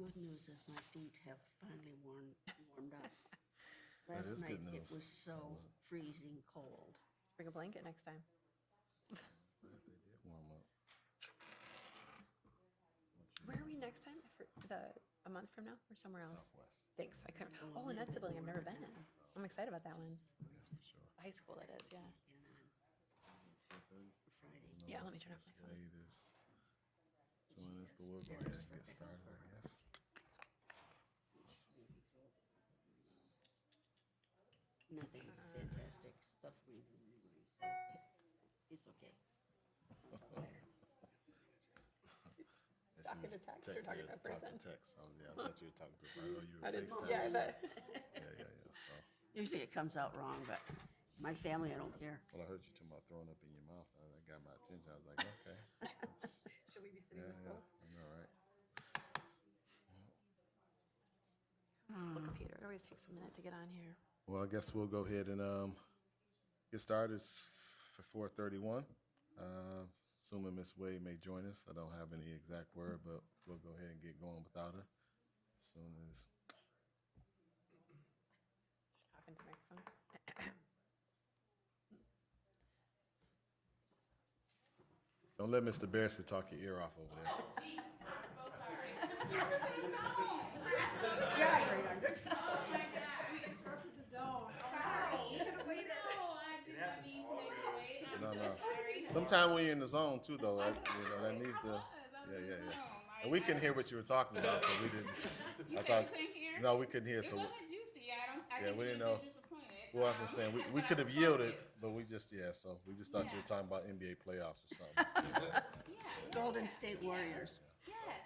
good news is my feet have finally warmed up. That Last is good night it news. was so freezing cold. Bring a blanket next time. They did warm up. Where are we next time? A month from now or somewhere else? Southwest. Thanks. I couldn't. Oh, and that's the building I've never been in. I'm excited about that one. Yeah, for sure. High school, that is. Yeah. And on Friday. Yeah. Let me turn off my phone. Wade is joining us, but we'll go ahead and get started, I guess. Nothing fantastic stuff reading anyway, so it's okay. I'll tell you later. Talking to text or talking to a person? Text. Yeah, I thought you were talking to. I know you were I didn't. FaceTime. Yeah. Yeah. So, Usually it comes out wrong, but my family, I don't care. well, I heard you talking about throwing up in your mouth. That got my attention. I was like, okay. Should we be sitting Yeah, in yeah. schools? I know, right? Look, computer. It always takes a minute to get on here. Well, I guess we'll go ahead and get started. It's for 4:31. Assuming Miss Wade may join us. I don't have any exact word, but we'll go ahead and get going without her. As soon as Talk into the microphone. don't let Mr. Beresford talk your ear off over there. Jeez, I'm so sorry. I was in the zone. Oh my gosh. We interrupted the zone. Sorry. You could have waited. No, I didn't mean to make you wait. I'm No, so no. sorry. Sometimes when you're in the zone too, though, that needs to. I was in the zone. And we couldn't hear what you were talking about, so we didn't. You I said thought- you couldn't hear? No, we couldn't hear. It So, wasn't juicy. I Yeah, think we you didn't would know. be disappointed. well, that's what I'm saying. We but could I have was yielded, focused. but we just so we just thought you were Yeah. talking about NBA playoffs or something. Yeah. Golden State Warriors. Yes.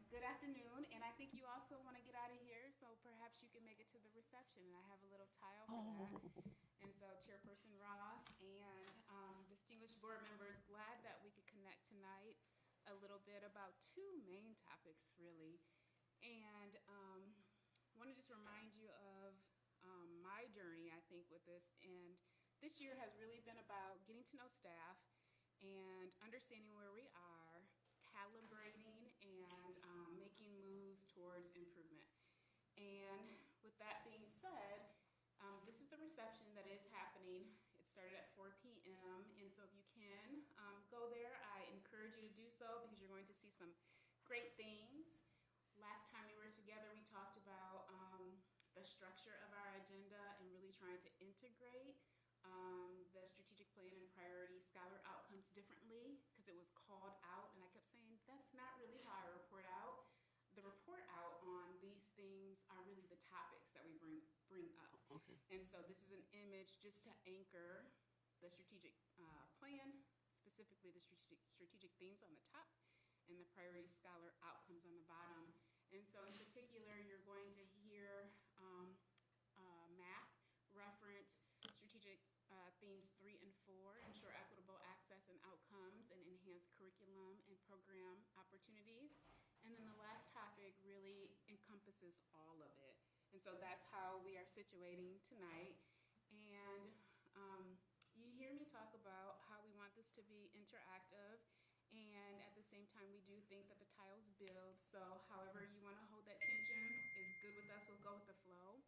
Good afternoon, and I think you also want to get out of here, so perhaps you can make it to the reception, and I have a little tile for that. And so Chairperson Ross and distinguished board members, glad that we could connect tonight a little bit about two main topics, really. And want to just remind you of my journey, I think, with this. And this year has really been about getting to know staff and understanding where we are, calibrating, and making moves towards improvement. And with that being said, this is the reception that is happening. It started at 4 p.m. And so if you can go there, I encourage you to do so because you're going to see some great things. Last time we were together, we talked about the structure of our agenda and really trying to integrate the strategic plan and priority scholar outcomes differently because it was called out, and I kept saying that's not really how I report out. The report out on these things are really the topics that we bring up. Okay. And so this is an image just to anchor the strategic plan, specifically the strategic themes on the top and the priority scholar outcomes on the bottom. And so in particular, you're going to hear math reference strategic themes 3 and 4, ensure equitable access and outcomes and enhance curriculum and program opportunities. And then the last topic really encompasses all of it. And so that's how we are situating tonight. And you hear me talk about how we want this to be interactive. And at the same time, we do think that the tiles build. So however you want to hold that tension is good with us. We'll go with the flow.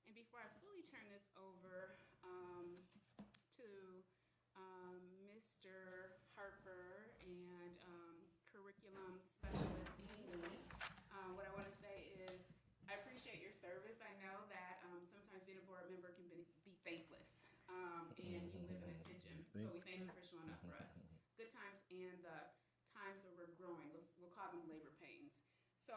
And before I fully turn this over to Mr. Harper and curriculum specialist Amy, what I want to say is I appreciate your service. I know that sometimes being a board member can be thankless, and you live in attention. So we thank you for showing up for us. Good times and the times where we're growing. We'll call them labor pains. So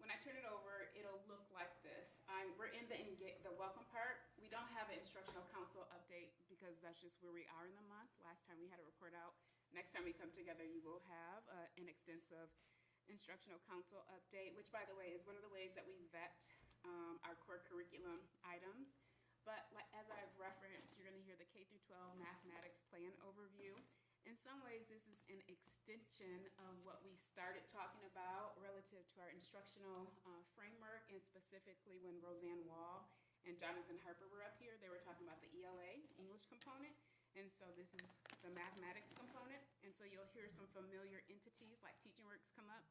when I turn it over, it'll look like this. We're in the welcome part. We don't have an instructional council update because that's just where we are in the month. Last time we had a report out. Next time we come together, you will have an extensive instructional council update, which, by the way, is one of the ways that we vet our core curriculum items. But as I've referenced, you're going to hear the K through 12 mathematics plan overview. In some ways, this is an extension of what we started talking about relative to our instructional framework, and specifically when Roseanne Wall and Jonathan Harper were up here, they were talking about the ELA, English component, and so this is the mathematics component, and so you'll hear some familiar entities like TeachingWorks come up,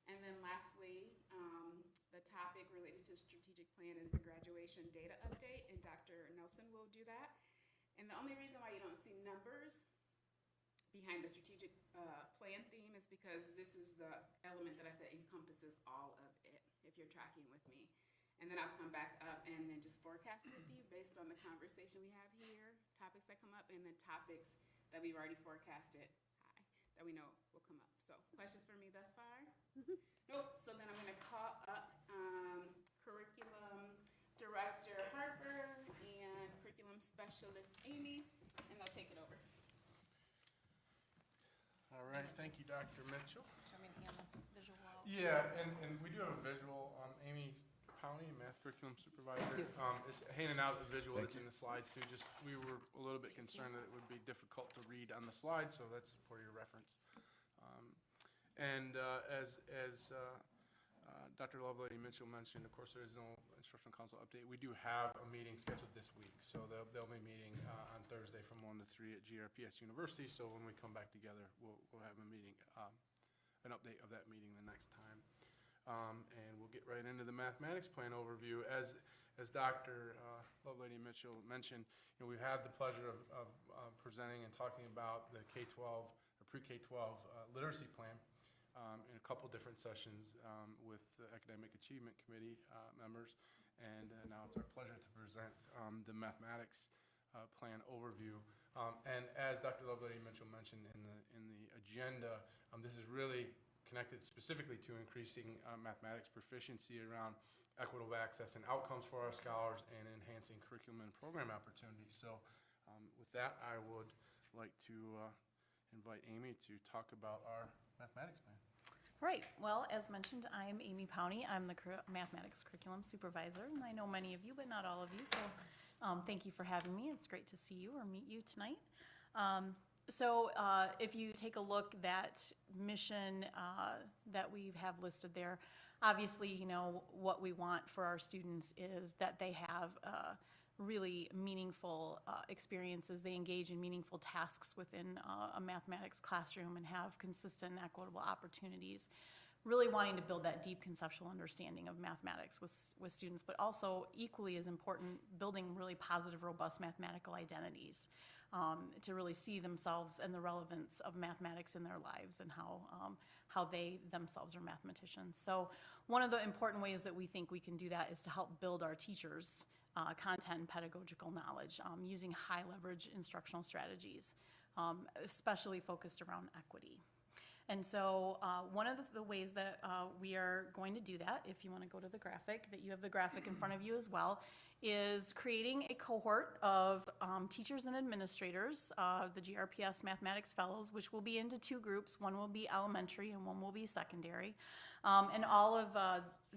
And then lastly, the topic related to the strategic plan is the graduation data update, and Dr. Nelson will do that. And the only reason why you don't see numbers behind the strategic plan theme is because this is the element that I said encompasses all of it, if you're tracking with me. And then I'll come back up and then just forecast with you based on the conversation we have here, topics that come up, and then topics that we've already forecasted, that we know will come up. So questions for me thus far? Nope. So then I'm going to call up curriculum director Harper and curriculum specialist Amy, and they'll take it over. All right, thank you, Dr. Mitchell. Show me the Anna's visual. Yeah, and we do have a visual. Amy Powney, math curriculum supervisor, is handing out the visual that's in the slides too. Just, we were a little bit concerned that it would be difficult to read on the slide, so that's for your reference. As Dr. Lovelady Mitchell mentioned, of course, there is no instructional council update. We do have a meeting scheduled this week, so they'll be meeting on Thursday from 1 to 3 at GRPS University. So when we come back together, we'll have a meeting, an update of that meeting the next time. And we'll get right into the mathematics plan overview. As Dr. Lovelady Mitchell mentioned, we've had the pleasure of presenting and talking about the K-12 or pre-K-12 literacy plan in a couple different sessions with the Academic Achievement Committee members. And now it's our pleasure to present the mathematics plan overview. And as Dr. Lovelady Mitchell mentioned in the agenda, this is really connected specifically to increasing mathematics proficiency around equitable access and outcomes for our scholars and enhancing curriculum and program opportunities. So with that, I would like to invite Amy to talk about our mathematics plan. Right. Well, as mentioned, I'm Amy Powney. I'm the mathematics curriculum supervisor, and I know many of you, but not all of you. So thank you for having me. It's great to see you or meet you tonight. If you take a look, that mission that we have listed there, obviously, what we want for our students is that they have really meaningful experiences. They engage in meaningful tasks within a mathematics classroom and have consistent and equitable opportunities. Really wanting to build that deep conceptual understanding of mathematics with students, but also equally as important, building really positive, robust mathematical identities to really see themselves and the relevance of mathematics in their lives and how they themselves are mathematicians. So one of the important ways that we think we can do that is to help build our teachers' content and pedagogical knowledge using high leverage instructional strategies, especially focused around equity. And so one of the ways that we are going to do that, if you want to go to the graphic, that you have the graphic in front of you as well, is creating a cohort of teachers and administrators, the GRPS Mathematics Fellows, which will be into two groups. One will be elementary and one will be secondary. And all of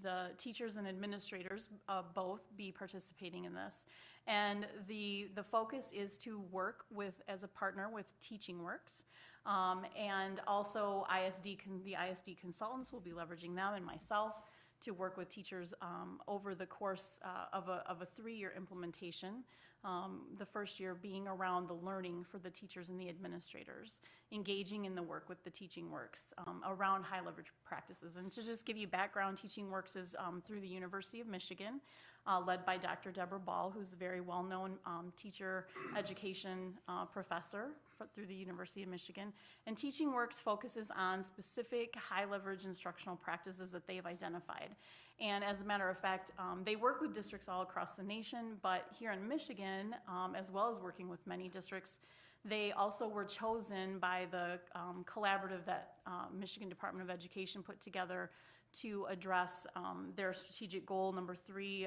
the teachers and administrators both be participating in this. And the focus is to work as a partner with TeachingWorks. And also the ISD consultants will be leveraging them and myself to work with teachers over the course of a 3-year implementation. The first year being around the learning for the teachers and the administrators, engaging in the work with the TeachingWorks around high leverage practices. And to just give you background, TeachingWorks is through the University of Michigan, led by Dr. Deborah Ball, who's a very well-known teacher education professor through the University of Michigan. And TeachingWorks focuses on specific high leverage instructional practices that they've identified. And as a matter of fact, they work with districts all across the nation, but here in Michigan, as well as working with many districts, they also were chosen by the collaborative that Michigan Department of Education put together to address their strategic goal number 3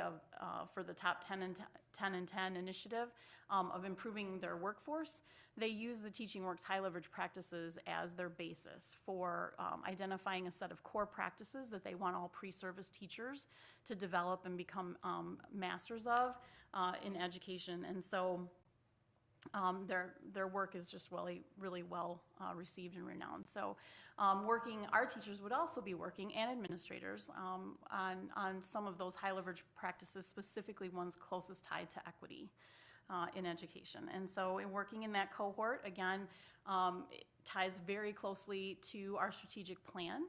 for the top 10 and 10 initiative of improving their workforce. They use the TeachingWorks high leverage practices as their basis for identifying a set of core practices that they want all pre-service teachers to develop and become masters of in education. And so their work is just really well received and renowned. So our teachers would also be working, and administrators, on some of those high leverage practices, specifically ones closest tied to equity in education. And so in working in that cohort, again, it ties very closely to our strategic plan.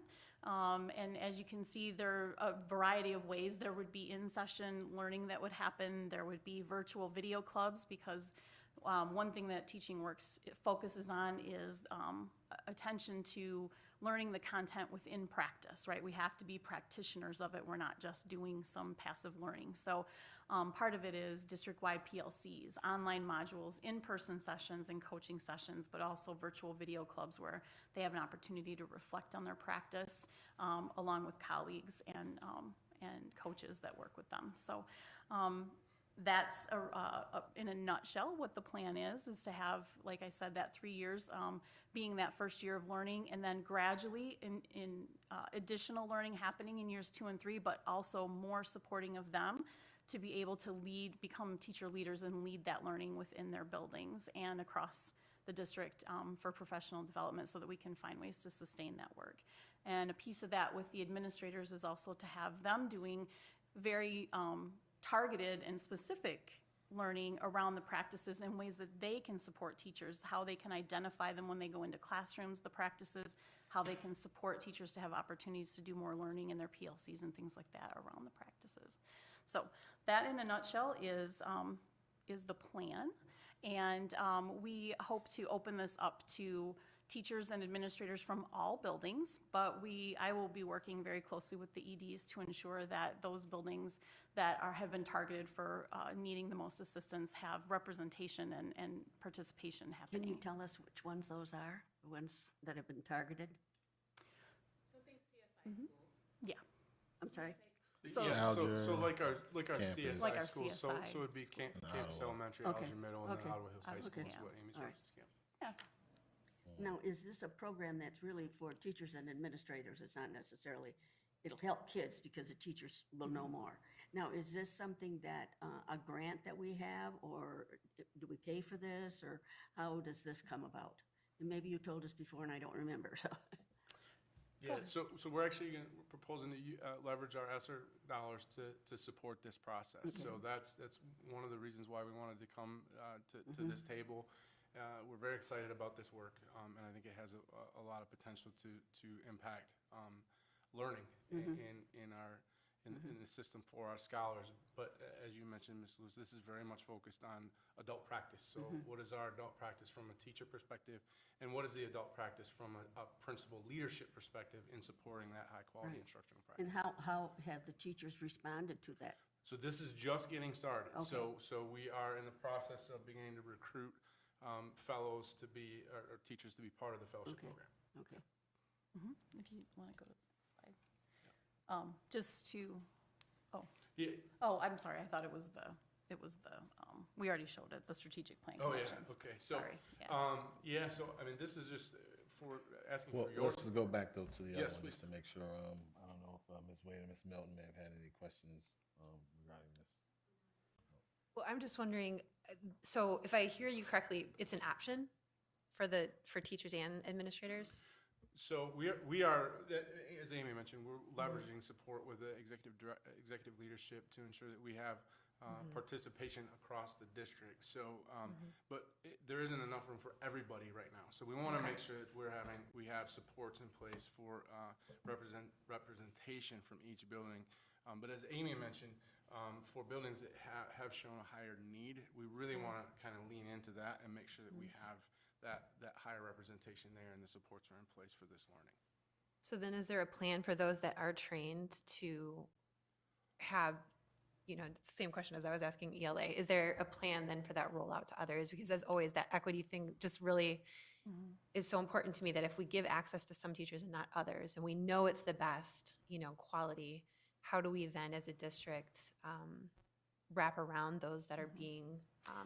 And as you can see, there are a variety of ways. There would be in-session learning that would happen. There would be virtual video clubs, because one thing that Teaching Works focuses on is attention to learning the content within practice, right? We have to be practitioners of it. We're not just doing some passive learning. So part of it is district-wide PLCs, online modules, in-person sessions and coaching sessions, but also virtual video clubs where they have an opportunity to reflect on their practice along with colleagues and coaches that work with them. So that's in a nutshell what the plan is to have, like I said, that 3 years being that first year of learning, and then gradually in additional learning happening in years 2 and 3, but also more supporting of them to be able to become teacher leaders and lead that learning within their buildings and across the district for professional development, so that we can find ways to sustain that work. And a piece of that with the administrators is also to have them doing very targeted and specific learning around the practices in ways that they can support teachers, how they can identify them when they go into classrooms, the practices, how they can support teachers to have opportunities to do more learning in their PLCs and things like that around the practices. So that in a nutshell is the plan. And we hope to open this up to teachers and administrators from all buildings, but I will be working very closely with the EDs to ensure that those buildings that have been targeted for needing the most assistance have representation and participation happening. Can you tell us which ones those are, the ones that have been targeted? So think CSI schools. Yeah. I'm sorry? So- Yeah, so Alger, like our campus. CSI Like our schools, so CSI it would be Campus Ottawa. Elementary, Okay, Alger Middle, and okay. then Ottawa Hills High Okay. School is Yeah. what Amy's All right. referencing. Yeah. Now, is this a program that's really for teachers and administrators? It's not necessarily, it'll help kids because the teachers will know more. Now, is this something that, a grant that we have, or do we pay for this, or how does this come about? And maybe you told us before and I don't remember, so. Yeah, so we're actually we're proposing to leverage our ESSER dollars to support this process. So that's one of the reasons why we wanted to come to this table. We're very excited about this work, and I think it has a lot of potential to impact learning in the system for our scholars. But as you mentioned, Ms. Lewis, this is very much focused on adult practice. So what is our adult practice from a teacher perspective, and what is the adult practice from a principal leadership perspective in supporting that high-quality Right. instructional practice? And how have the teachers responded to that? So this is just getting started. Okay. So we are in the process of beginning to recruit fellows to be, or teachers to be part of the fellowship Okay. program. Okay. If you want to go to the slide. Just to, Yeah, I'm sorry, I thought it was the, we already showed it, the strategic plan oh, yeah, connections. okay. So, Sorry, yeah. yeah, so, I mean, this is just for asking Well, for your. let's just go back though to the Yes, other one, please. just to make sure, I don't know if Ms. Wade and Ms. Milton may have had any questions regarding this. Well, I'm just wondering, so if I hear you correctly, it's an option for teachers and administrators? So we are, as Amy mentioned, we're leveraging support with the executive leadership to ensure that we have participation across the district. So, but there isn't enough room for everybody right now. So we want to make sure that we have supports in place for representation from each building. But as Amy mentioned, for buildings that have shown a higher need, we really want to kind of lean into that and make sure that we have that higher representation there and the supports are in place for this learning. So then is there a plan for those that are trained to have, it's the same question as I was asking ELA, is there a plan then for that rollout to others? Because as always, that equity thing just really is so important to me, that if we give access to some teachers and not others, and we know it's the best, quality, how do we then as a district wrap around those that are being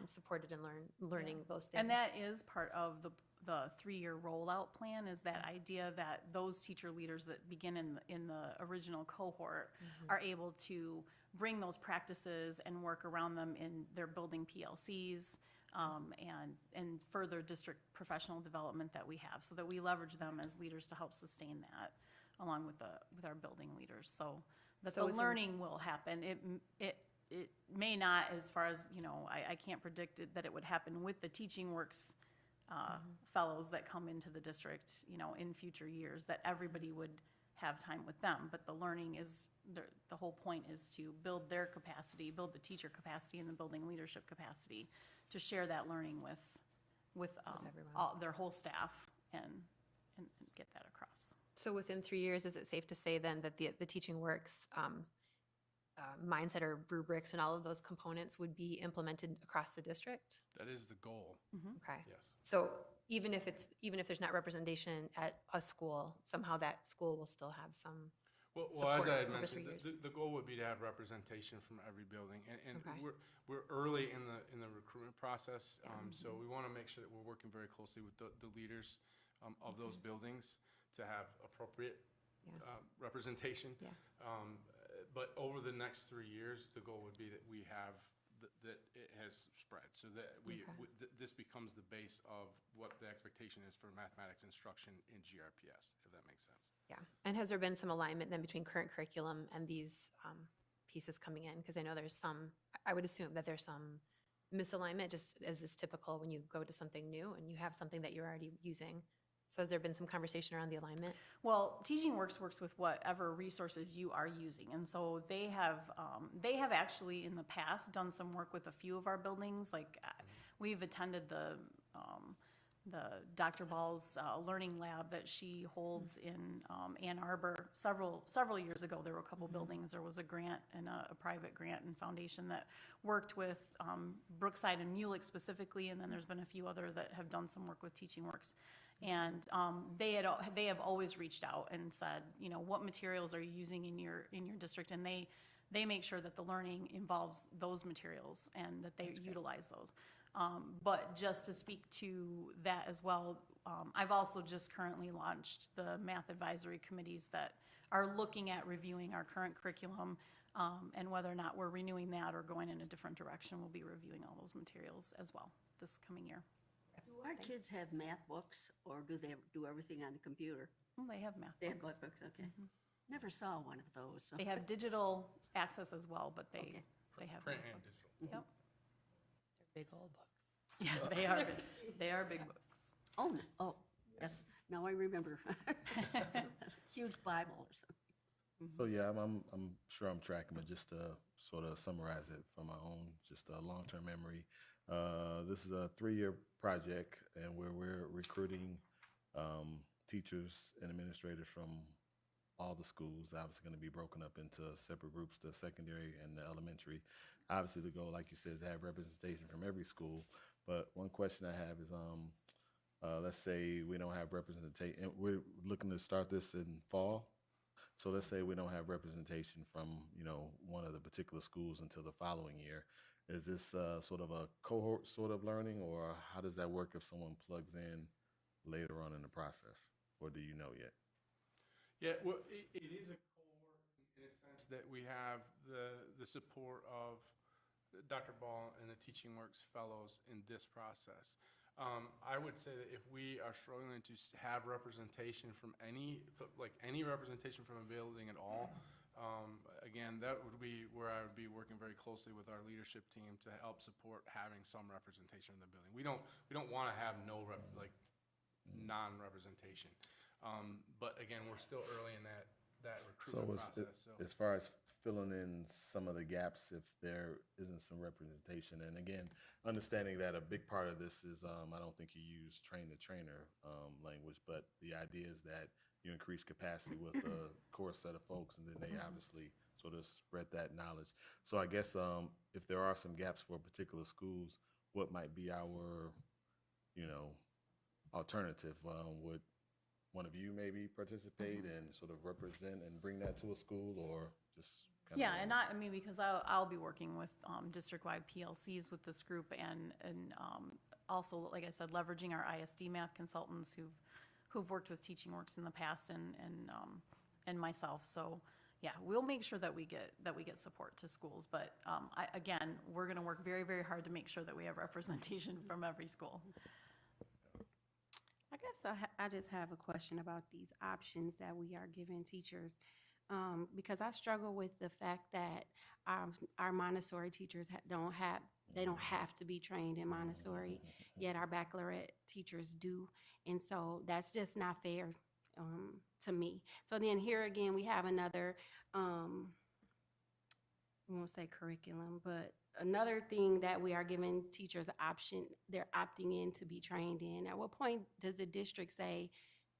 supported and learning those things? And that is part of the 3-year rollout plan, is that idea that those teacher leaders that begin in the original cohort are able to bring those practices and work around them in their building PLCs and further district professional development that we have, so that we leverage them as leaders to help sustain that along with our building leaders, so that So the within- learning will happen. It may not, as far as, I can't predict it, that it would happen with the Teaching Works fellows that come into the district, in future years, that everybody would have time with them. But the learning is, the whole point is to build their capacity, build the teacher capacity and the building leadership capacity to share that learning with everyone. their whole staff and get that across. So within 3 years, is it safe to say then that the Teaching Works mindset or rubrics and all of those components would be implemented across the district? That is the goal, Okay. yes. So even if there's not representation at a school, somehow that school will still have some. Well, as support I had over mentioned, 3 years. the goal would be to have representation from every building. And Okay. we're early in the recruitment process, so we want to make sure that we're working very closely with the leaders of those buildings to have appropriate Yeah. representation. Yeah. But over the next 3 years, the goal would be that we have, that it has spread, so that Okay. this becomes the base of what the expectation is for mathematics instruction in GRPS, if that makes sense. Yeah. And has there been some alignment then between current curriculum and these pieces coming in? Because I know there's some, I would assume that there's some misalignment, just as is typical when you go to something new and you have something that you're already using. So has there been some conversation around the alignment? Well, Teaching Works works with whatever resources you are using, and so they have actually in the past done some work with a few of our buildings. Like we've attended the Dr. Ball's learning lab that she holds in Ann Arbor several years ago. There were a couple buildings. There was a grant and a private grant and foundation that worked with Brookside and Mulek specifically, and then there's been a few other that have done some work with Teaching Works. And they have always reached out and said, you know, what materials are you using in your district? And they make sure that the learning involves those materials and that they utilize those. But just to speak to that as well, I've also just currently launched the math advisory committees that are looking at reviewing our current curriculum, and whether or not we're renewing that or going in a different direction. We'll be reviewing all those materials as well this coming year. Do our kids have math books, or do they do everything on the computer? Well, they have math They have books. math books, okay. Never saw one of those, so. They have digital access as well, but they Okay. have Print math and books. digital. Yep. They're big old books. Yeah, they are. They are big books. Oh, no, oh, yes, now I remember. Huge Bible or something. So yeah, I'm sure I'm tracking, but just to sort of summarize it from my own, just a long-term memory. This is a 3-year project, and where we're recruiting teachers and administrators from all the schools. Obviously, going to be broken up into separate groups: the secondary and the elementary. Obviously, the goal, like you said, is to have representation from every school. But one question I have is, let's say we don't have representation, and we're looking to start this in fall. So let's say we don't have representation from, you know, one of the particular schools until the following year. Is this sort of a cohort sort of learning, or how does that work if someone plugs in later on in the process? Or do you know yet? Yeah, well, it is a cohort in a sense that we have the support of Dr. Ball and the Teaching Works fellows in this process. I would say that if we are struggling to have representation from any representation from a building at all, again, that would be where I would be working very closely with our leadership team to help support having some representation in the building. We don't want to have non-representation. But again, we're still early in that recruitment process. So as far as filling in some of the gaps, if there isn't some representation, and again, understanding that a big part of this is, I don't think you use train-the-trainer language, but the idea is that you increase capacity with a core set of folks, and then they obviously sort of spread that knowledge. So I guess if there are some gaps for particular schools, what might be our, you know, alternative? Would one of you maybe participate and sort of represent and bring that to a school, or just kind of? Yeah, and I mean, because I'll be working with district-wide PLCs with this group, and also, like I said, leveraging our ISD math consultants who've worked with Teaching Works in the past, and myself. So yeah, we'll make sure that we get support to schools. But again, we're going to work very, very hard to make sure that we have representation from every school. I guess I just have a question about these options that we are giving teachers, because I struggle with the fact that our Montessori teachers don't have to be trained in Montessori, yet our baccalaureate teachers do, and so that's just not fair. to me. So then here again, we have another, I won't say curriculum, but another thing that we are giving teachers an option, they're opting in to be trained in. At what point does the district say,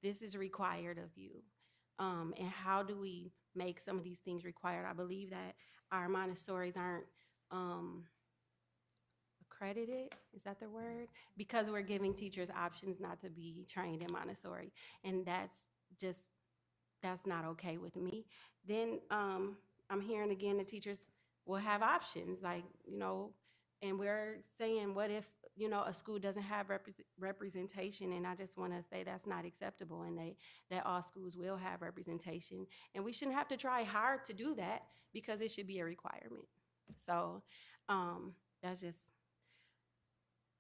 this is required of you? And how do we make some of these things required? I believe that our Montessoris aren't accredited, is that the word? Because we're giving teachers options not to be trained in Montessori. And that's not okay with me. Then I'm hearing again the teachers will have options, like, and we're saying, what if, a school doesn't have representation? And I just want to say that's not acceptable, and that all schools will have representation. And we shouldn't have to try hard to do that because it should be a requirement. So that's just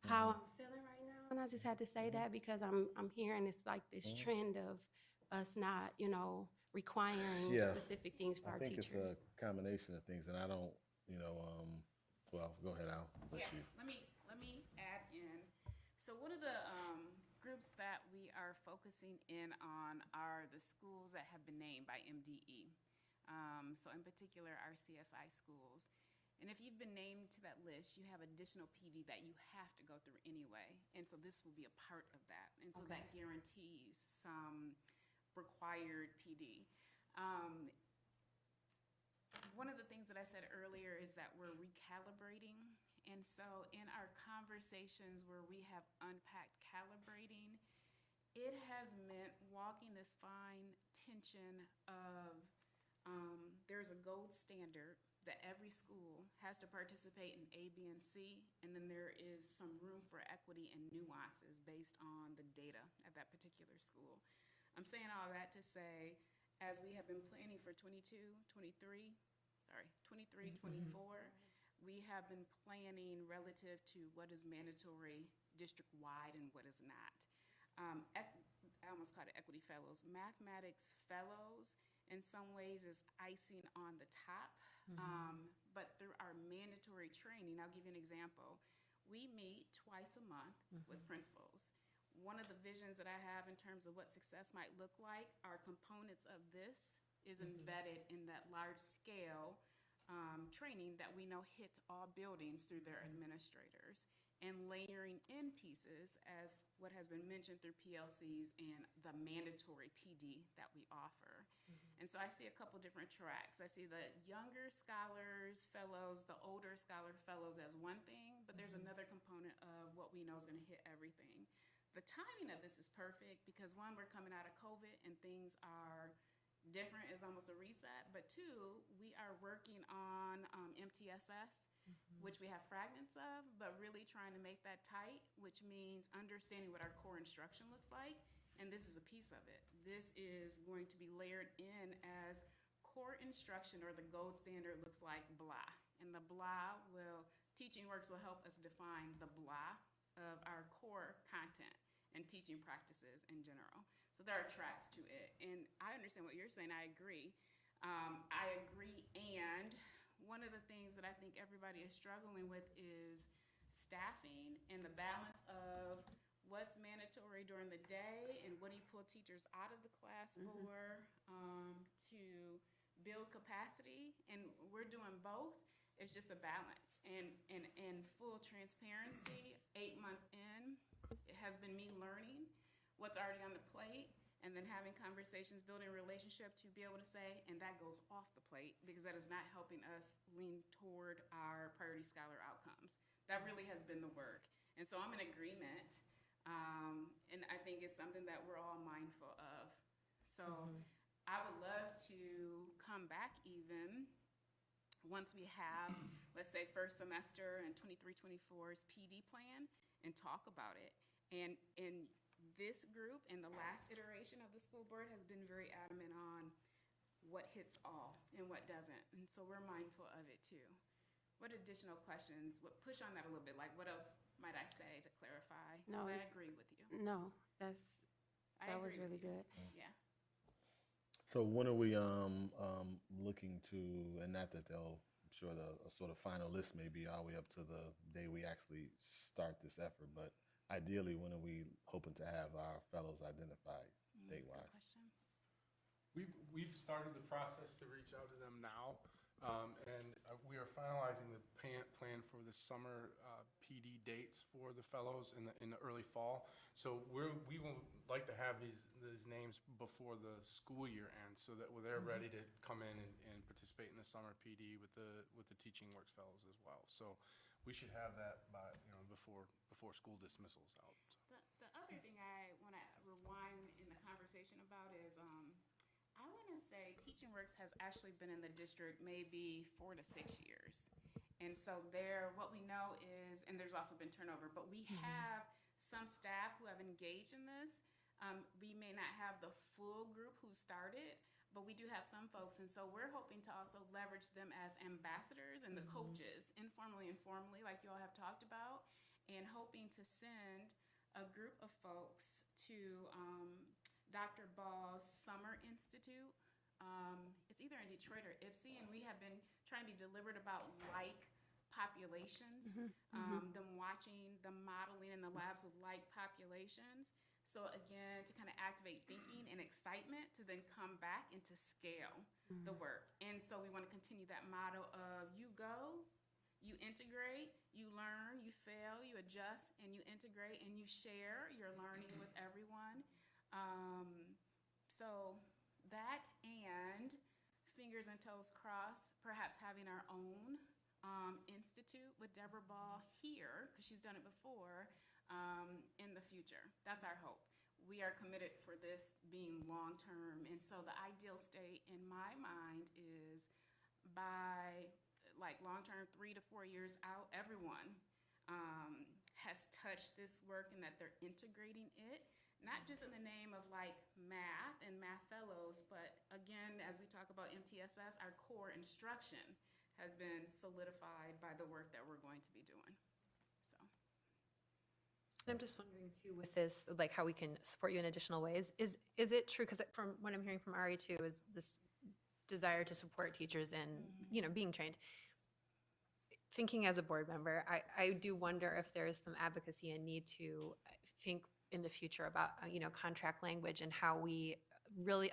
how I'm feeling right now. And I just had to say that because I'm hearing it's like this trend of us not, requiring Yeah. specific things for I our think teachers. it's a combination of things, and I don't, well, go ahead, I'll let Yeah, you. let me add in. So one of the groups that we are focusing in on are the schools that have been named by MDE. So in particular, our CSI schools. And if you've been named to that list, you have additional PD that you have to go through anyway. And so this will be a part of that. And so that guarantees some required PD. One of the things that I said earlier is that we're recalibrating. And so in our conversations where we have unpacked calibrating, it has meant walking this fine tension of there's a gold standard that every school has to participate in A, B, and C, and then there is some room for equity and nuances based on the data at that particular school. I'm saying all that to say, as we have been planning for 24, we have been planning relative to what is mandatory district-wide and what is not. I almost called it equity fellows. Mathematics fellows in some ways is icing on the top, but through our mandatory training, I'll give you an example. We meet twice a month with principals. One of the visions that I have in terms of what success might look like, are components of this is embedded in that large scale training that we know hits all buildings through their administrators, and layering in pieces as what has been mentioned through PLCs and the mandatory PD that we offer. And so I see a couple different tracks. I see the younger scholars, fellows, the older scholar fellows as one thing, but there's another component of what we know is gonna hit everything. The timing of this is perfect because one, we're coming out of COVID and things are different, is almost a reset, but two, we are working on MTSS, which we have fragments of, but really trying to make that tight, which means understanding what our core instruction looks like, and this is a piece of it. This is going to be layered in as core instruction, or the gold standard looks like blah, and the blah TeachingWorks will help us define the blah of our core content and teaching practices in general. So there are tracks to it, and I understand what you're saying, I agree. And one of the things that I think everybody is struggling with is staffing and the balance of what's mandatory during the day and what do you pull teachers out of the class for to build capacity, and we're doing both. It's just a balance, and full transparency, 8 months in, it has been me learning what's already on the plate, and then having conversations, building a relationship to be able to say, and that goes off the plate, because that is not helping us lean toward our priority scholar outcomes. That really has been the work. And so I'm in agreement, and I think it's something that we're all mindful of. So I would love to come back even once we have, let's say, first semester and 23-24's PD plan, and talk about it. And this group and the last iteration of the school board has been very adamant on what hits all and what doesn't. And so we're mindful of it too. What additional questions, push on that a little bit, like what else might I say to clarify? No. Because I agree with you. No, that I was agree really with you. good. Yeah. So when are we looking to, and not that they'll, I'm sure the sort of final list may be all the way up to the day we actually start this effort, but ideally, when are we hoping to have our fellows identified? date-wise? Question. We've started the process to reach out to them now, and we are finalizing the plan for the summer PD dates for the fellows in the early fall. So we will like to have these names before the school year ends, so that they're ready to come in and participate in the summer PD with the Teaching Works fellows as well. So we should have that by, before school dismissal's out. So. The other thing I want to rewind in the conversation about is, I want to say Teaching Works has actually been in the district maybe 4 to 6 years. And so what we know is, and there's also been turnover, but we have some staff who have engaged in this. We may not have the full group who started, but we do have some folks. And so we're hoping to also leverage them as ambassadors and the coaches, informally and formally, like you all have talked about, and hoping to send a group of folks to Dr. Ball's Summer Institute. It's either in Detroit or Ypsi, and we have been trying to be deliberate about like populations, them watching the modeling in the labs with like populations. So again, to kind of activate thinking and excitement to then come back and to scale the work. And so we want to continue that model of you go, you integrate, you learn, you fail, you adjust, and you integrate, and you share your learning with everyone. So that, and fingers and toes crossed, perhaps having our own institute with Deborah Ball here, because she's done it before, in the future. That's our hope. We are committed for this being long-term, and so the ideal state in my mind is by long-term 3 to 4 years out, everyone has touched this work and that they're integrating it, not just in the name of math and math fellows, but again, as we talk about MTSS, our core instruction has been solidified by the work that we're going to be doing. So. I'm just wondering too, with this, how we can support you in additional ways. Is it true, because from what I'm hearing from Ari too, is this desire to support teachers and, being trained. Thinking as a board member, I do wonder if there is some advocacy and need to think in the future about, contract language and how we really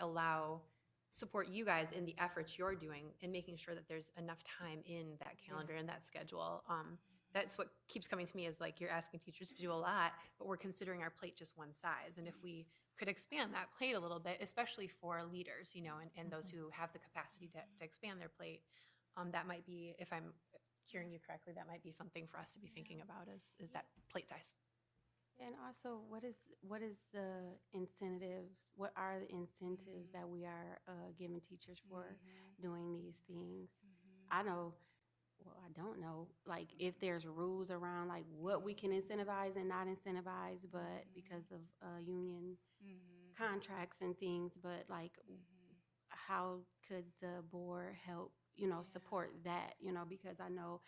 support you guys in the efforts you're doing and making sure that there's enough time in that calendar and that schedule. That's what keeps coming to me is you're asking teachers to do a lot, but we're considering our plate just one size. And if we could expand that plate a little bit, especially for leaders, and those who have the capacity to expand their plate, that might be, if I'm hearing you correctly, that might be something for us to be thinking about is that plate size. And also, what is the incentives? What are the incentives that we are giving teachers for doing these things? I know, well, I don't know, if there's rules around what we can incentivize and not incentivize, but because of union contracts and things, but how could the board help, support that, because I know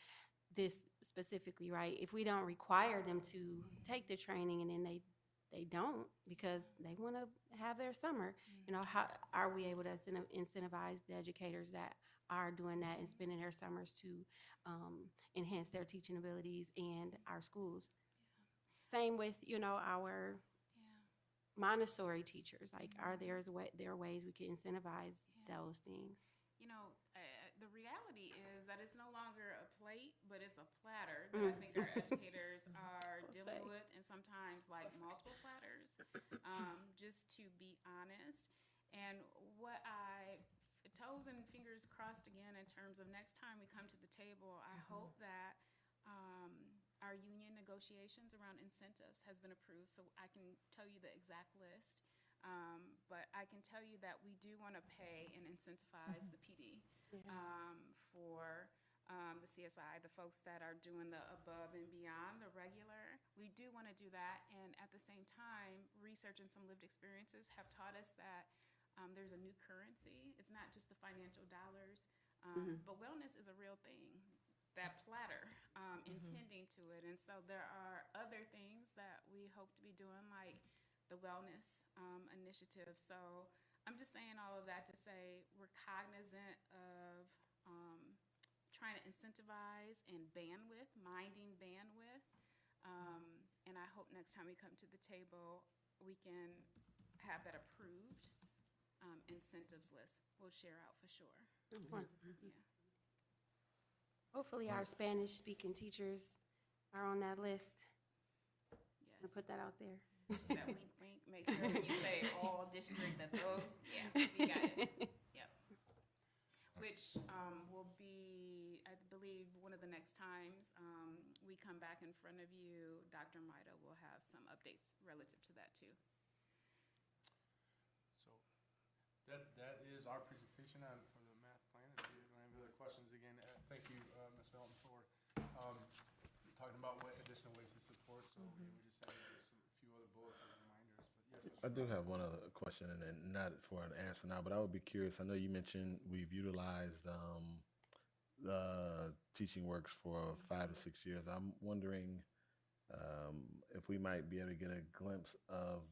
this specifically, right? If we don't require them to take the training and then they don't because they want to have their summer, how are we able to incentivize the educators that are doing that and spending their summers to enhance their teaching abilities and our schools? Same with, our Montessori teachers. Are there ways we can incentivize those things? The reality is that it's no longer a plate, but it's a platter that I think our educators are dealing with, and sometimes multiple platters, just to be honest. And what toes and fingers crossed again in terms of next time we come to the table, I hope that our union negotiations around incentives has been approved, so I can tell you the exact list. But I can tell you that we do want to pay and incentivize the PD for the CSI, the folks that are doing the above and beyond the regular. We do want to do that, and at the same time, research and some lived experiences have taught us that there's a new currency. It's not just the financial dollars, but wellness is a real thing. That platter, intending to it. And so there are other things that we hope to be doing, like the wellness initiative. So I'm just saying all of that to say we're cognizant of trying to incentivize and minding bandwidth. And I hope next time we come to the table, we can have that approved incentives list, we'll share out for sure. Wonderful. Yeah. Hopefully our Spanish-speaking teachers are on that list. Yes. I'll put that out there. Just that wink, wink, make sure when you say all district that those, yeah, you got it. Yep. Which will be, I believe, one of the next times we come back in front of you, Dr. Maida will have some updates relative to that too. So that is our presentation on, for the math plan. If you don't have other questions, again, thank you, Ms. Melton, for talking about what additional ways to support. So we just have a few other bullets as reminders. But yes, I do have one other question, and then not for an answer now, but I would be curious. I know you mentioned we've utilized the Teaching Works for 5 to 6 years. I'm wondering if we might be able to get a glimpse of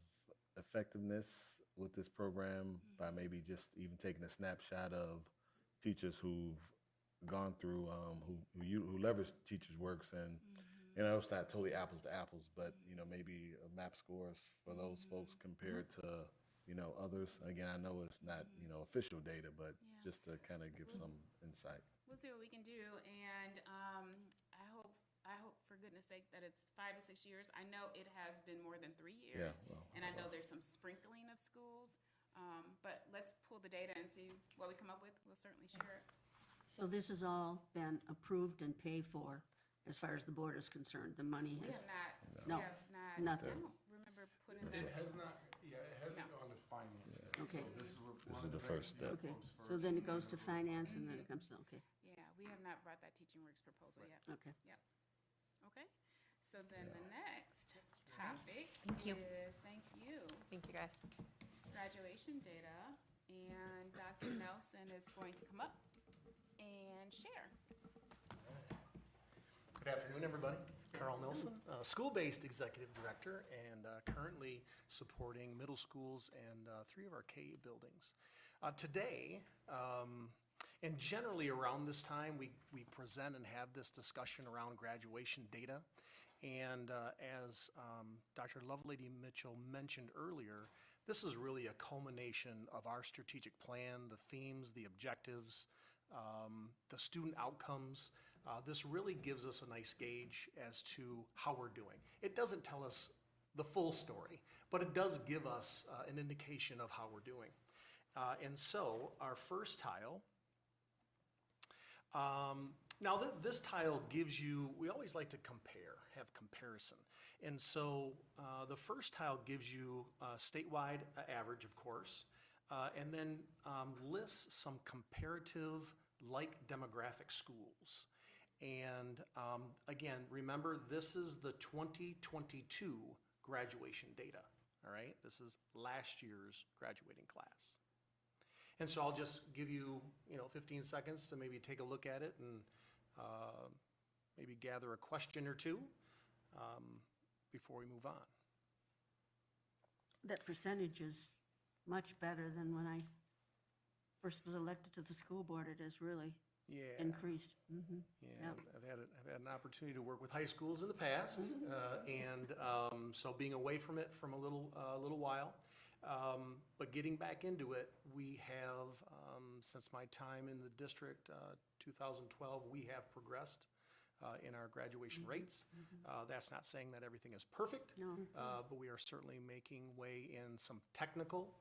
effectiveness with this program by maybe just even taking a snapshot of teachers who've gone through, who leverage Teachers Works, and you know, it's not totally apples to apples, but you know, maybe map scores for those folks compared to, you know, others. Again, I know it's not, you know, official data, but Yeah. just to kind of give some insight. We'll see what we can do, and I hope for goodness sake that it's 5 to 6 years. I know it has been more than 3 years, Yeah, well, and I know there's some sprinkling of schools, but let's pull the data and see what we come up with. We'll certainly share it. So this has all been approved and paid for as far as the board is concerned? The money We has, have not, No. we have not, I Nothing. don't remember putting it that. has not, yeah, it hasn't gone to finance yet. Okay. So this is, This is the first step. okay, so then it goes to finance and then it comes to, okay, Yeah, we have not brought that Teaching Works proposal yet. okay. Okay, so then the next topic Thank you. is, thank you, Thank you, guys. graduation data. And Dr. Nelson is going to come up and share. Good afternoon, everybody. Carl Nilsson, school-based executive director, and currently supporting middle schools and 3 of our K buildings. Today, and generally around this time, we present and have this discussion around graduation data. And as Dr. Lovelady Mitchell mentioned earlier, this is really a culmination of our strategic plan, the themes, the objectives, the student outcomes. This really gives us a nice gauge as to how we're doing. It doesn't tell us the full story, but it does give us an indication of how we're doing. And so our first tile, now this tile gives you, we always like to compare, have comparison. And so the first tile gives you statewide average, of course, and then lists some comparative like demographic schools. And again, remember, this is the 2022 graduation data, all right? This is last year's graduating class. And so I'll just give you, 15 seconds to maybe take a look at it and maybe gather a question or two before we move on. That percentage is much better than when I first was elected to the school board. It has really Yeah. increased. Mhm. Yeah, Yep. I've had an opportunity to work with high schools in the past, and so being away from it from a little while, but getting back into it, we have since my time in the district, 2012, we have progressed in our graduation rates. That's not saying that everything is perfect, No. but we are certainly making way in some technical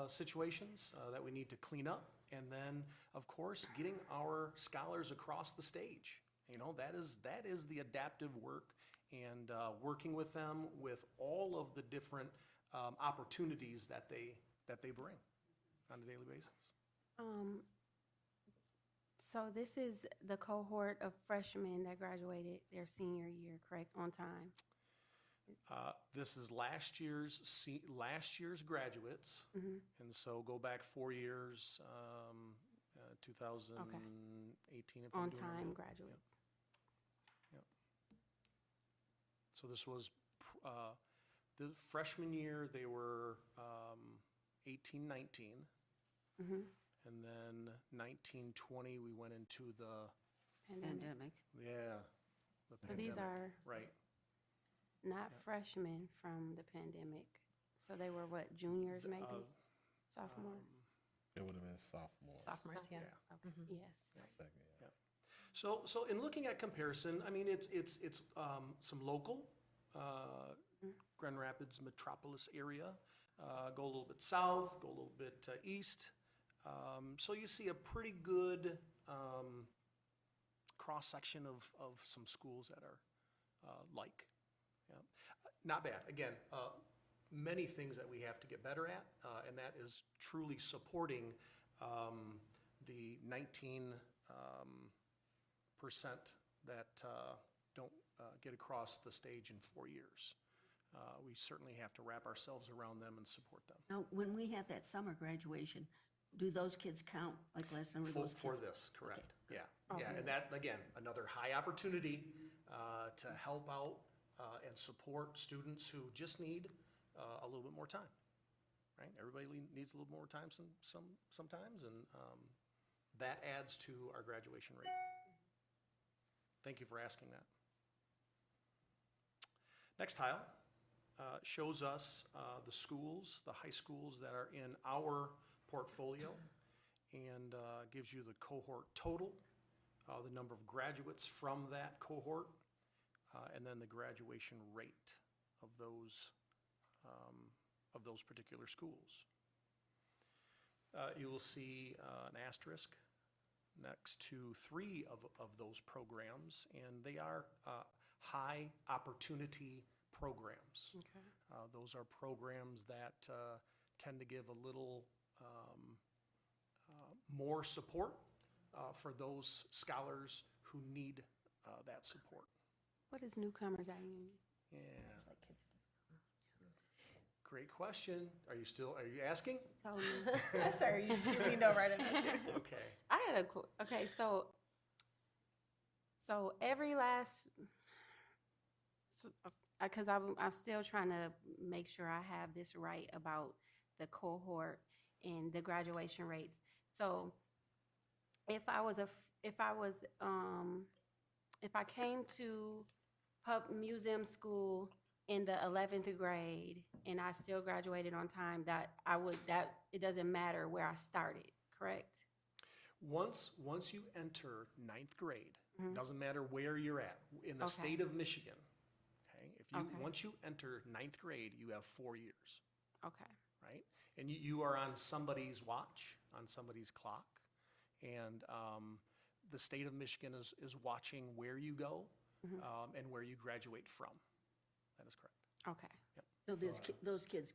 situations that we need to clean up. And then, of course, getting our scholars across the stage. That is the adaptive work, and working with them with all of the different opportunities that they bring on a daily basis. So this is the cohort of freshmen that graduated their senior year, correct, on time? This is last year's graduates, and so go back 4 years, 2018. If I'm On doing it time right. graduates. Yep. So this was the freshman year, they were 18, 19. And then 19, 20, we went into the, Pandemic. the So these pandemic. are Right. not freshmen from the pandemic. So they were what, juniors maybe? Sophomore? It would have been sophomore. Sophomores, yeah. Yes. Second, yeah. So in looking at comparison, I mean, it's some local, Grand Rapids metropolis area, go a little bit south, go a little bit east. So you see a pretty good cross-section of some schools that are like. Yeah. Not bad. Again, many things that we have to get better at, and that is truly supporting the 19% that don't get across the stage in 4 years. We certainly have to wrap ourselves around them and support them. Now, when we have that summer graduation, do those kids count like last summer? Those For kids? this, correct. Yeah, yeah, and that, again, another high opportunity to help out and support students who just need a little bit more time, right? Everybody needs a little more time sometimes, and that adds to our graduation rate. Thank you for asking that. Next tile shows us the schools, the high schools that are in our portfolio, and gives you the cohort total, the number of graduates from that cohort, and then the graduation rate of those particular schools. You will see an asterisk next to 3 of those programs, and they are high opportunity programs. Okay. Those are programs that tend to give a little more support for those scholars who need that support. What is newcomers at Union? Yeah. Great question. Are you asking? Totally. Sorry, she leaned over right at you. Okay. I had okay, so every last, because I'm still trying to make sure I have this right about the cohort and the graduation rates. So if I came to museum school in the 11th grade and I still graduated on time, it doesn't matter where I started, correct? Once you enter 9th grade, doesn't matter where you're at, in the Okay. state of Michigan, okay? Okay. Once you enter 9th grade, you have 4 years, Okay. right? And you are on somebody's watch, on somebody's clock, and the state of Michigan is watching where you go and where you graduate from. That is correct. Okay. So those kids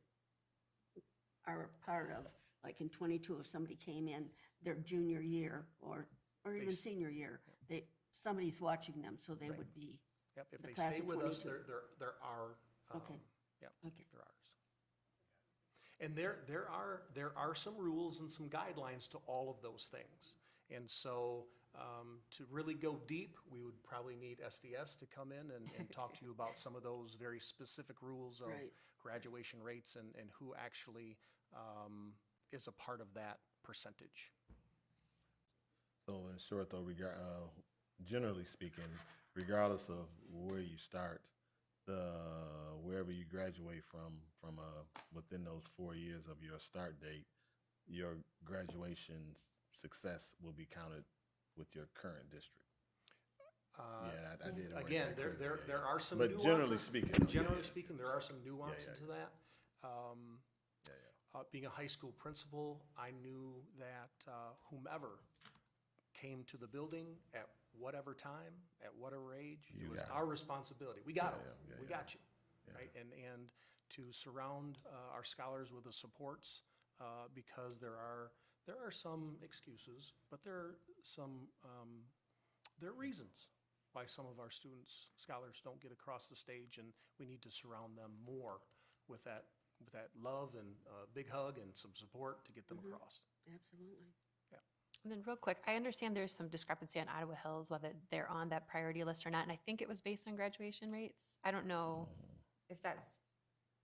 are a part of, like in 22, if somebody came in their junior year or even s- senior year, somebody's watching them, so they Right. would be, Yep, if The they class stay of with us, 22. they're our, Okay. yep, okay. they're ours. And there are some rules and some guidelines to all of those things. And so to really go deep, we would probably need SDS to come in and talk to you about some of those very specific rules of Right. graduation rates and who actually is a part of that percentage. So in short, though, generally speaking, regardless of where you start, wherever you graduate from within those 4 years of your start date, your graduation success will be counted with your current district. Yeah, I did it right Again, there quickly, yeah, there yeah. are some But nuances. generally speaking, though, yeah, Generally yeah. speaking, there are some nuances to that. Yeah. Being a high school principal, I knew that whomever came to the building at whatever time, at whatever age, You it was got it. our responsibility. We got them. Yeah, We yeah. got you, right? And to surround our scholars with the supports, because there are some excuses, but there are some there are reasons why some of our scholars don't get across the stage, and we need to surround them more with that love and a big hug and some support to get them across. Absolutely. And then real quick, I understand there's some discrepancy on Ottawa Hills, whether they're on that priority list or not, and I think it was based on graduation rates. I don't know if that's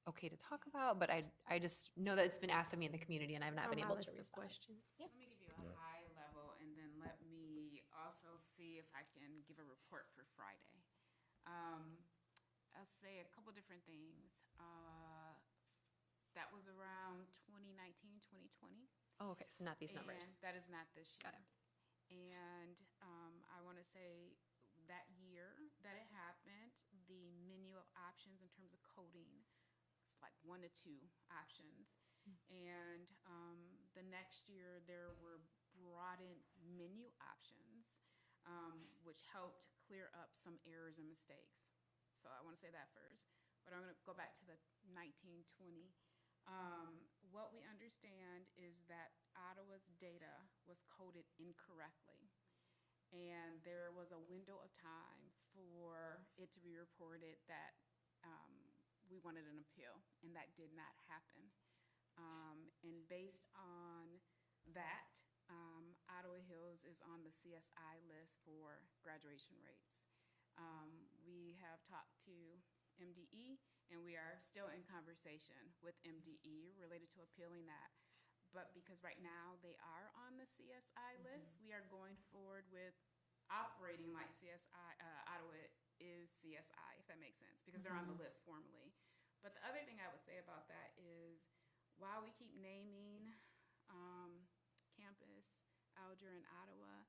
okay to talk about, but I just know that it's been asked of me in the community, and I've not been On my able list to of respond. questions. Let me give you a high level, and then let me also see if I can give a report for Friday. I'll say a couple different things. was around 2019, 2020. Oh, okay, so not these numbers. And that is not this year. Got it. And I want to say that year that it happened, the menu of options in terms of coding, it's like 1 to 2 options. And the next year, there were broadened menu options, which helped clear up some errors and mistakes. So I want to say that first. But I'm going to go back to the 1920. What we understand is that Ottawa's data was coded incorrectly. And there was a window of time for it to be reported that we wanted an appeal, and that did not happen. And based on that, Ottawa Hills is on the CSI list for graduation rates. We have talked to MDE, and we are still in conversation with MDE related to appealing that. But because right now they are on the CSI list, we are going forward with operating like CSI, Ottawa is CSI, if that makes sense, because they're on the list formally. But the other thing I would say about that is, while we keep naming campus, Alger, and Ottawa,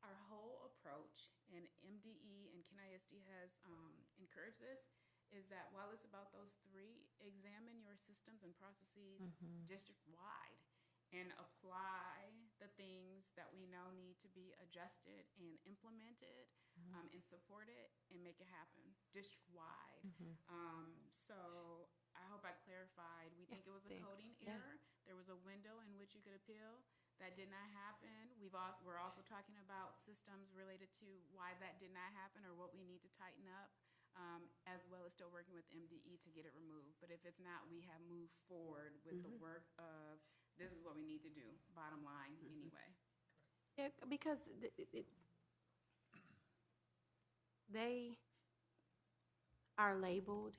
our whole approach, and MDE and KenISD has encouraged this, is that while it's about those 3, examine your systems and processes district-wide and apply the things that we know need to be adjusted and implemented and supported and make it happen district-wide. So I hope I clarified. We think it was a thanks. coding Yeah. error. There was a window in which you could appeal. That did not happen. We're also talking about systems related to why that did not happen or what we need to tighten up, as well as still working with MDE to get it removed. But if it's not, we have moved forward with the work of this is what we need to do, bottom line, anyway. Yeah, because they are labeled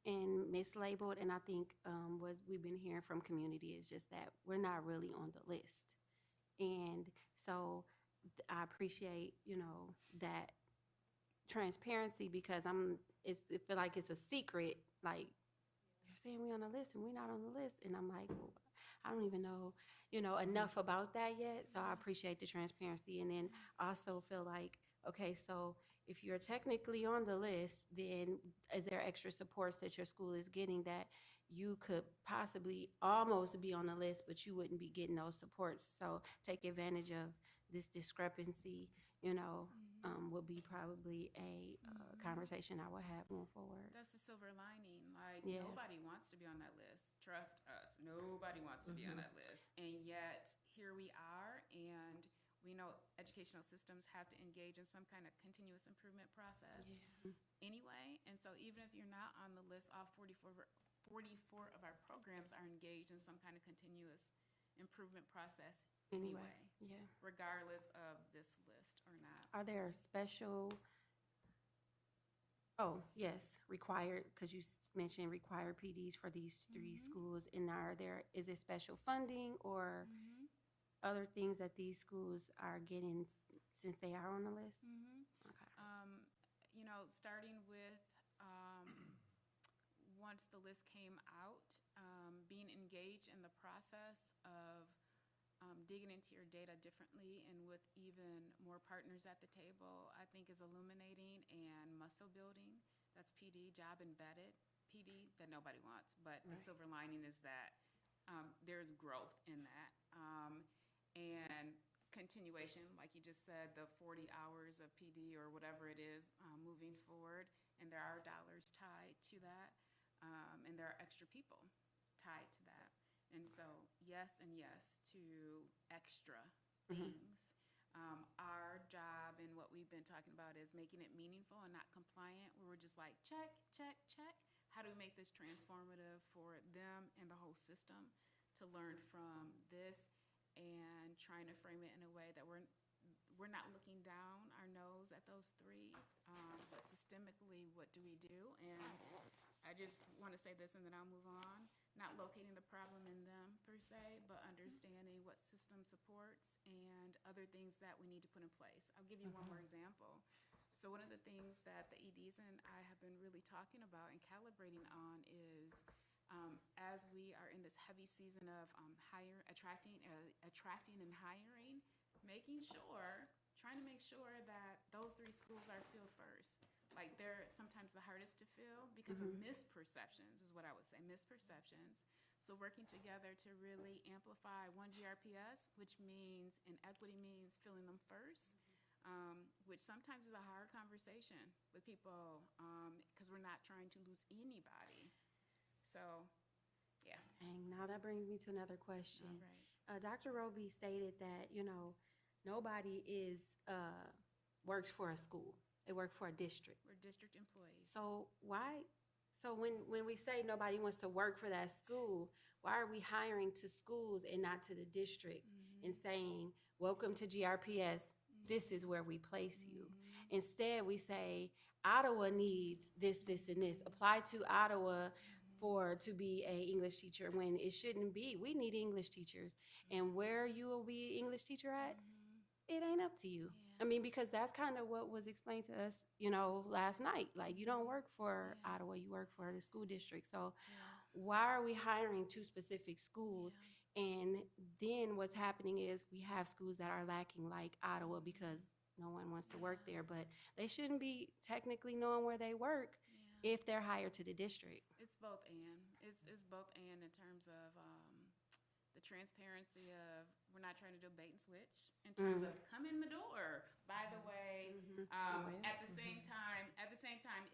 and mislabeled, and I think what we've been hearing from community is just that we're not really on the list. And so I appreciate, that transparency, because it feel like it's a secret, like they're saying we on the list and we're not on the list, and I'm like, well, I don't even know, enough about that yet. So I appreciate the transparency, and then also feel like, okay, so if you're technically on the list, then is there extra supports that your school is getting that you could possibly almost be on the list, but you wouldn't be getting those supports? So take advantage of this discrepancy, would be probably a conversation I would have going forward. That's the silver lining. Like, Yeah. nobody wants to be on that list. Trust us. Nobody wants to be on that list. And yet, here we are, and we know educational systems have to engage in some kind of continuous improvement process anyway. And so even if you're not on the list, all 44 of our programs are engaged in some kind of continuous improvement process anyway, Yeah. regardless of this list or not. Are there special, oh, yes, required, because you mentioned required PDs for these 3 schools, and is it special funding or other things that these schools are getting since they are on the list? Okay. Starting with once the list came out, being engaged in the process of digging into your data differently and with even more partners at the table, I think is illuminating and muscle building. That's PD, job embedded, PD that nobody wants. But the silver lining is that there's growth in that. And continuation, like you just said, the 40 hours of PD or whatever it is moving forward, and there are dollars tied to that, and there are extra people tied to that. And so yes and yes to extra things. Our job and what we've been talking about is making it meaningful and not compliant, where we're just like, check, check, check. How do we make this transformative for them and the whole system to learn from this, and trying to frame it in a way that we're not looking down our nose at those 3, but systemically, what do we do? And I just want to say this, and then I'll move on. Not locating the problem in them per se, but understanding what system supports and other things that we need to put in place. I'll give you one more example. So one of the things that the EDs and I have been really talking about and calibrating on is as as we are in this heavy season of attracting and hiring, trying to make sure that those 3 schools are filled first. Like, they're sometimes the hardest to fill because of misperceptions, is what I would say, misperceptions. So working together to really amplify one GRPS, which means, and equity means filling them first, which sometimes is a hard conversation with people because we're not trying to lose anybody. So, yeah. And now that brings me to another question. All right. Dr. Roby stated that, nobody works for a school. They work for a district. We're district employees. So when we say nobody wants to work for that school, why are we hiring to schools and not to the district and saying, welcome to GRPS, this is where we place you? Instead, we say, Ottawa needs this, this, and this. Apply to Ottawa to be a English teacher, when it shouldn't be. We need English teachers. And where you will be English teacher at, it ain't up to you. I mean, because that's kind of what was explained to us, last night. Like, you don't work for Ottawa, you work for the school district. So why are we hiring 2 specific schools? And then what's happening is we have schools that are lacking, like Ottawa, because no one wants to work there. But they shouldn't be technically knowing where they work if they're hired to the district. It's both and. It's both and in terms of the transparency of, we're not trying to do bait and switch in terms of come in the door. By the way, at the same time,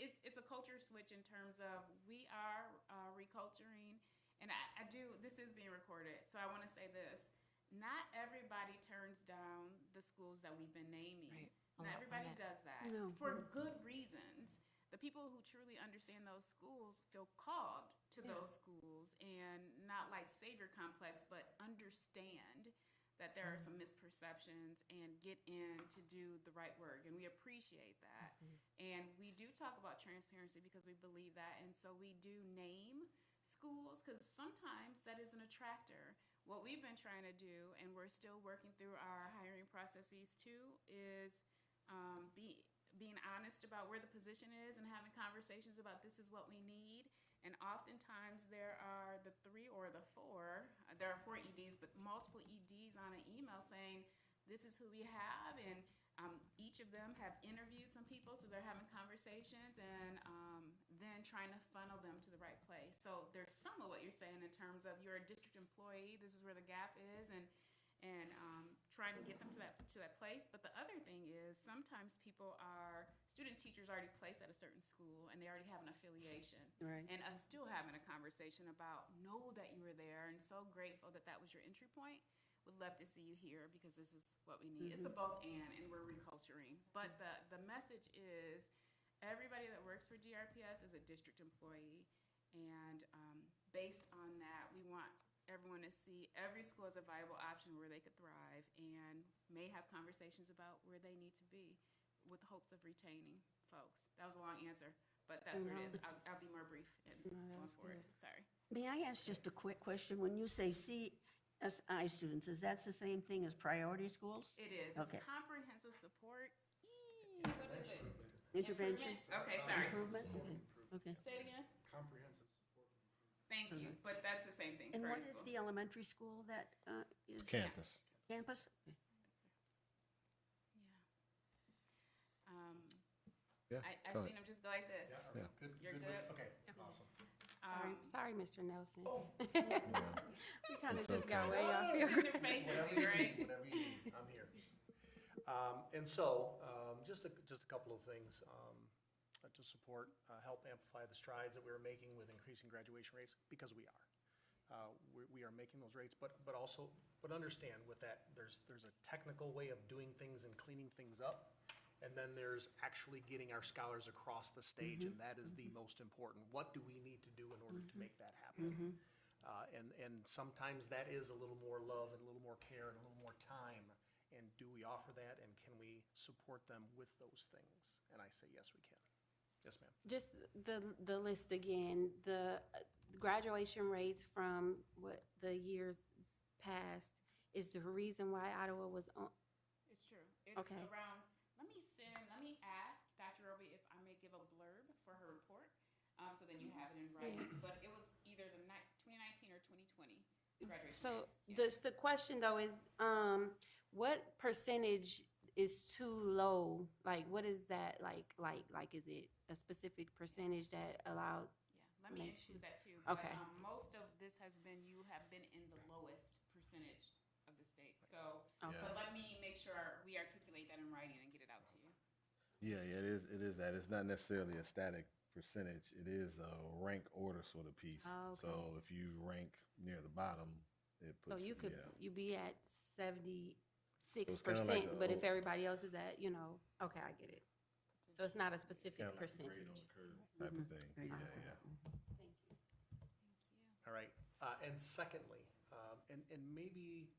it's a culture switch in terms of we are reculturing, and I do. This is being recorded, so I want to say this: not everybody turns down the schools that we've been naming. Right. Not everybody does that for good reasons. The people who truly understand those schools feel called to those schools, and not like savior complex, but understand that there are some misperceptions and get in to do the right work. And we appreciate that. And we do talk about transparency because we believe that. And so we do name schools because sometimes that is an attractor. What we've been trying to do, and we're still working through our hiring processes too, is being honest about where the position is and having conversations about this is what we need. And oftentimes there are the 3 or the 4, there are 4 EDs, but multiple EDs on an email saying, this is who we have. And each of them have interviewed some people, so they're having conversations and then trying to funnel them to the right place. So there's some of what you're saying in terms of you're a district employee, this is where the gap is, and trying to get them to that place. But the other thing is sometimes student teachers already placed at a certain school and they already have an affiliation. Right. And us still having a conversation about know that you were there and so grateful that that was your entry point. Would love to see you here because this is what we need. It's a both and we're reculturing. But the message is everybody that works for GRPS is a district employee. And based on that, we want everyone to see every school as a viable option where they could thrive and may have conversations about where they need to be with the hopes of retaining folks. That was a long answer, but that's where it is. I'll be more brief and going forward. Sorry. May I ask just a quick question? When you say CSI students, is that the same thing as priority schools? It is. Okay. It's comprehensive support. What is it? Intervention? Okay, sorry. Improvement? Okay. Say it again. Comprehensive support. Thank you, but that's the same thing. And what priority is school. the elementary school that is? Campus. Campus? Okay. Yeah. I go seen ahead. him just go like this. Yeah, Yeah. good. You're with- good? Okay, awesome. Sorry, Mr. Nelson. Yeah. We kind of It's just got okay. way off Just your. send your patiently, right? Whatever you need, I'm here. And so, just a couple of things to support, help amplify the strides that we're making with increasing graduation rates, because we are. We are making those rates, but understand with that, there's a technical way of doing things and cleaning things up. And then there's actually getting our scholars across the stage, and that is the most important. What do we need to do in order to make that happen? And sometimes that is a little more love and a little more care and a little more time. And do we offer that, and can we support them with those things? And I say, yes, we can. Yes, ma'am. Just the list again, the graduation rates from what the years past is the reason why Ottawa was on. It's true. It's Okay. around, let me ask Dr. Roby if I may give a blurb for her report, so then you have it in writing. But it was either the 2019 graduation So rates. the question though is, what percentage is too low? Like, what is that, like, is it a specific percentage that allowed? Yeah, let me makes you- include that too. But, Okay. most of this has been, you have been in the lowest percentage of the state. So, Okay. but let me make sure we articulate that in writing and get it out to you. Yeah, it is. It is that. It's not necessarily a static percentage. It is a rank order sort of piece. Oh, okay. So if you rank near the bottom, it puts. So you could, yeah. you be at 76%, kinda like a but if o- everybody else is at, okay, I get it. So it's not a specific Kinda like a grade percentage. on the curve type of thing. Grade on Yeah, the yeah. Thank you. All right. And secondly, and maybe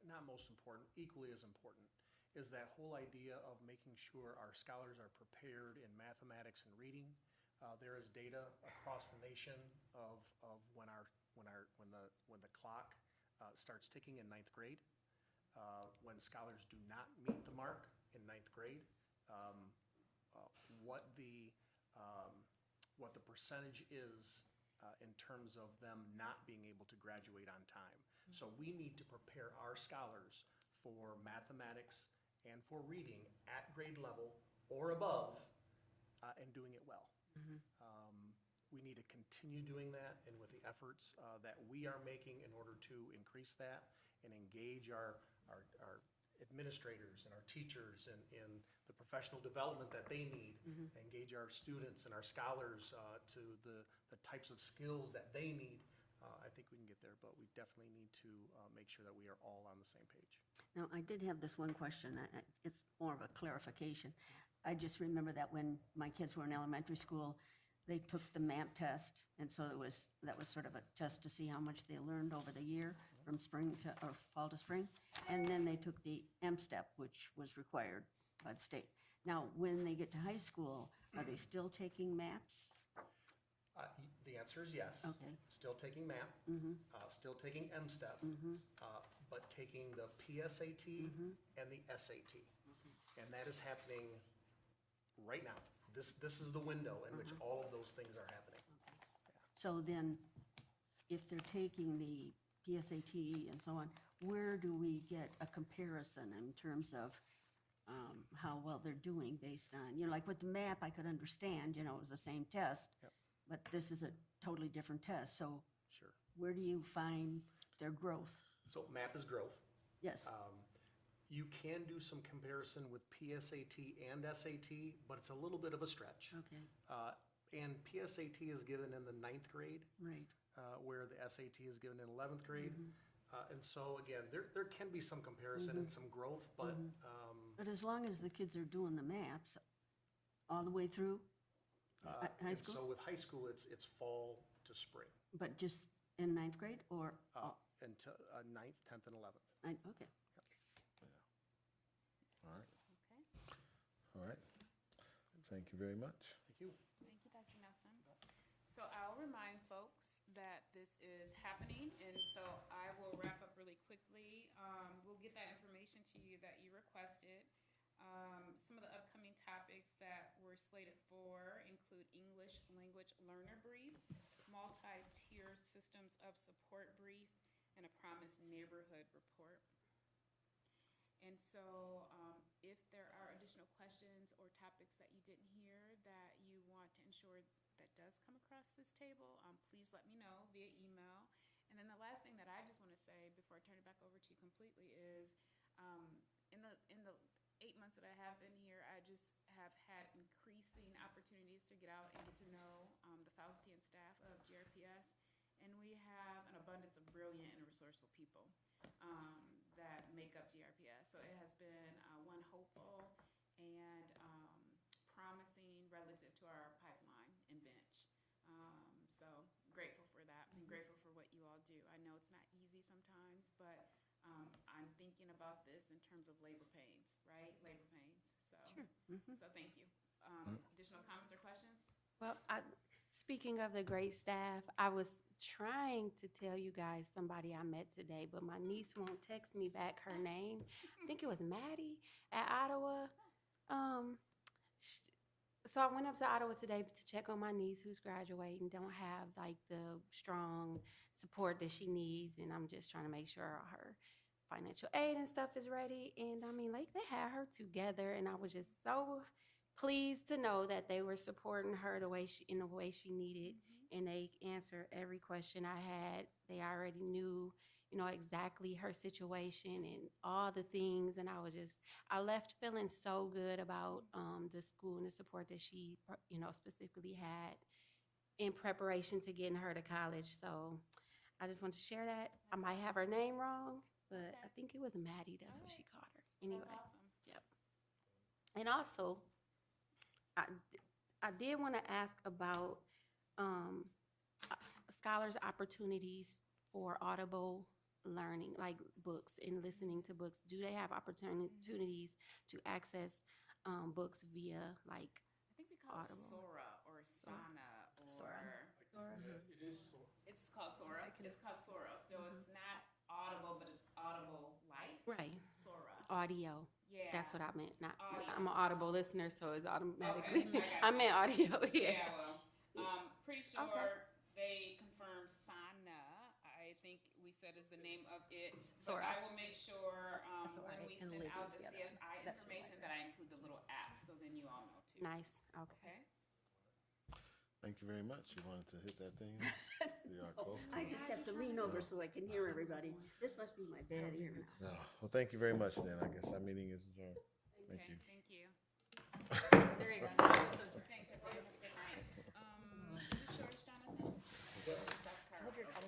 not most important, equally as important, is that whole idea of making sure our scholars are prepared in mathematics and reading. There is data across the nation of when the clock starts ticking in ninth grade, when scholars do not meet the mark in ninth grade, what the percentage is in terms of them not being able to graduate on time. So we need to prepare our scholars for mathematics and for reading at grade level or above, and doing it well. We need to continue doing that, and with the efforts that we are making in order to increase that and engage our administrators and our teachers in the professional development that they need, engage our students and our scholars to the types of skills that they need. I think we can get there, but we definitely need to make sure that we are all on the same page. Now, I did have this one question. It's more of a clarification. I just remember that when my kids were in elementary school, they took the MAP test, and so that was sort of a test to see how much they learned over the year from spring to, or fall to spring. And then they took the M-STEP, which was required by the state. Now, when they get to high school, are they still taking MAPs? The answer is yes. Okay. Still taking MAP, still taking M-STEP, but taking the PSAT and the SAT. And that is happening right now. This is the window in which all of those things are happening. So then, if they're taking the PSAT and so on, where do we get a comparison in terms of how well they're doing based on, like with the MAP, I could understand, it was the same test, Yep. but this is a totally different test. So Sure. where do you find their growth? So MAP is growth. Yes, You can do some comparison with PSAT and SAT, but it's a little bit of a stretch. okay, And PSAT is given in the ninth grade, right. where the SAT is given in 11th grade. And so again, there can be some comparison and some growth, but But as long as the kids are doing the MAPs all the way through high and school, so with high school, it's fall to spring, but just in ninth grade or, until 9th, 10th, and 11th. okay. All right. Okay. All right. Thank you very much. Thank you. Thank you, Dr. Nelson. So I'll remind folks that this is happening, and so I will wrap up really quickly. We'll get that information to you that you requested. Some of the upcoming topics that were slated for include English Language Learner Brief, Multi-Tier Systems of Support Brief, and a Promise Neighborhood Report. And so if there are additional questions or topics that you didn't hear that you want to ensure that does come across this table, please let me know via email. And then the last thing that I just want to say before I turn it back over to you completely is in the 8 months that I have been here, I just have had increasing opportunities to get out and get to know the faculty and staff of GRPS. And we have an abundance of brilliant and resourceful people that make up GRPS. So it has been one hopeful and promising relative to our pipeline and bench. So grateful for that and grateful for what you all do. I know it's not easy sometimes, but I'm thinking about this in terms of labor pains, right? Labor pains. So, so thank you. Additional comments or questions? Well, speaking of the great staff, I was trying to tell you guys somebody I met today, but my niece won't text me back her name. I think it was Maddie at Ottawa. So I went up to Ottawa today to check on my niece who's graduating, don't have like the strong support that she needs, and I'm just trying to make sure all her financial aid and stuff is ready. And I mean, like they had her together, and I was just so pleased to know that they were supporting her the way she in the way she needed, and they answered every question I had. They already knew, you know, exactly her situation and all the things, and I left feeling so good about the school and the support that she, you know, specifically had in preparation to getting her to college. So I just want to share that. I might have her name wrong, but I think it was Maddie. That's what she called her. Anyway, That's awesome. yep. And also, I did want to ask about scholars' opportunities for audible learning, like books and listening to books. Do they have opportunities to access books via like I think we call Audible. it Sora or Sana or. It is so. It's called Sora. It's called Sora. So it's not Audible, but it's Audible like right Sora. audio? Yeah. That's what I meant. Not Audio. I'm an Audible listener, so it's automatically. Okay, I got I meant audio. Yeah, Yeah. well, pretty sure Okay. they confirmed Sana, I think we said is the name of it. But Sora. I will make sure, SORA when we and send out Libby's the the other one. CSI That's the information, that I include the little app, so then you all know too. Nice. Okay. Okay? Thank you very much. You wanted to hit that thing? We are close to I it. just have to lean over so I can hear everybody. This must be my bad ear. No. Well, thank you very much then. I guess our meeting is adjourned. Thank Okay, you. thank you. There you go. Thanks, everybody.